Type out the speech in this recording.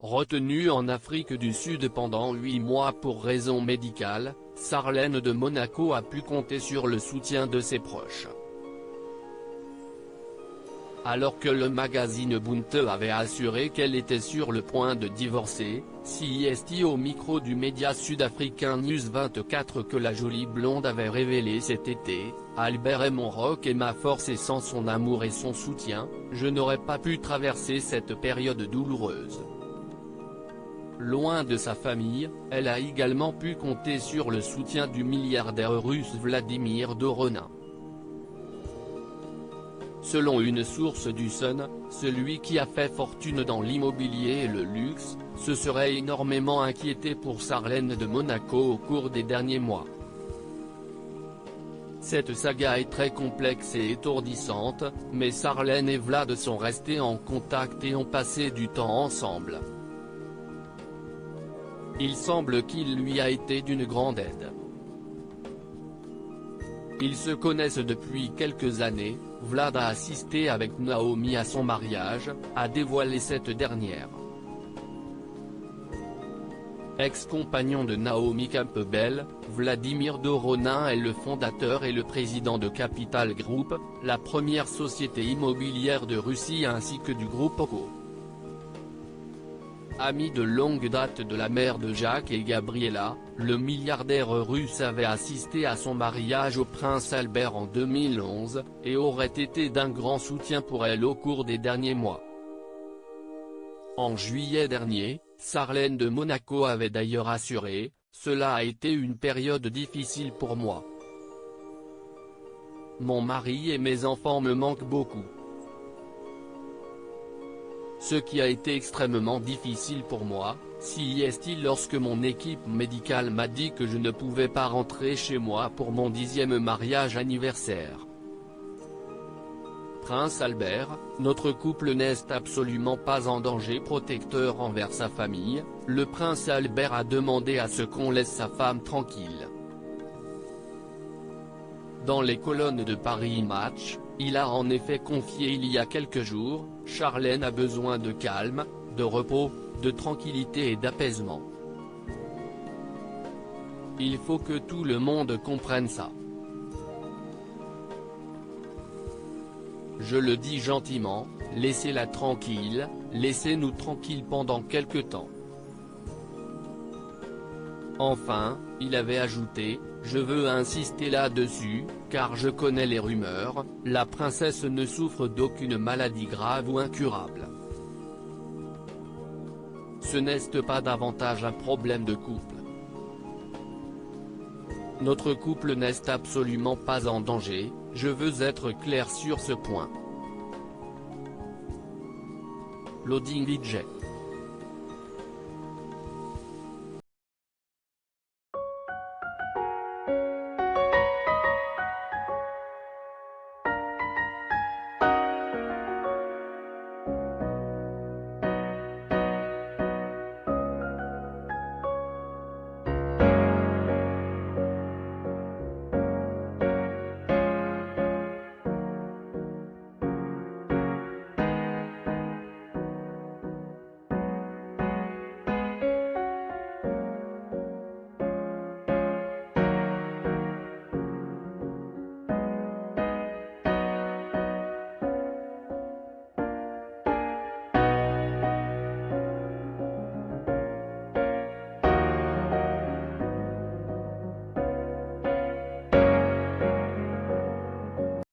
Retenue en Afrique du Sud pendant 8 mois pour raison médicale, Sarlène de Monaco a pu compter sur le soutien de ses proches. Alors que le magazine Bunte avait assuré qu'elle était sur le point de divorcer, CIST au micro du média sud-africain News 24 que la jolie blonde avait révélé cet été, « Albert est mon rock et ma force et sans son amour et son soutien, je n'aurais pas pu traverser cette période douloureuse ». Loin de sa famille, elle a également pu compter sur le soutien du milliardaire russe Vladimir Doronin. Selon une source du Sun, celui qui a fait fortune dans l'immobilier et le luxe, se serait énormément inquiété pour Sarlène de Monaco au cours des derniers mois. Cette saga est très complexe et étourdissante, mais Sarlène et Vlad sont restés en contact et ont passé du temps ensemble. Il semble qu'il lui a été d'une grande aide. Ils se connaissent depuis quelques années, Vlad a assisté avec Naomi à son mariage, a dévoilé cette dernière. Ex-compagnon de Naomi Campbell, Vladimir Doronin est le fondateur et le président de Capital Group, la première société immobilière de Russie ainsi que du groupe OKO. Ami de longue date de la mère de Jacques et Gabriella, le milliardaire russe avait assisté à son mariage au prince Albert en 2011, et aurait été d'un grand soutien pour elle au cours des derniers mois. En juillet dernier, Sarlène de Monaco avait d'ailleurs assuré, « Cela a été une période difficile pour moi. Mon mari et mes enfants me manquent beaucoup. Ce qui a été extrêmement difficile pour moi, CIST lorsque mon équipe médicale m'a dit que je ne pouvais pas rentrer chez moi pour mon 10e mariage anniversaire. Prince Albert, notre couple n'est absolument pas en danger protecteur envers sa famille, le prince Albert a demandé à ce qu'on laisse sa femme tranquille. » Dans les colonnes de Paris Match, il a en effet confié il y a quelques jours, « Sarlène a besoin de calme, de repos, de tranquillité et d'apaisement. Il faut que tout le monde comprenne ça. Je le dis gentiment, laissez-la tranquille, laissez-nous tranquilles pendant quelque temps. » Enfin, il avait ajouté, « Je veux insister là-dessus, car je connais les rumeurs, la princesse ne souffre d'aucune maladie grave ou incurable. Ce n'est pas davantage un problème de couple. Notre couple n'est absolument pas en danger, je veux être clair sur ce point. » Loading Widget.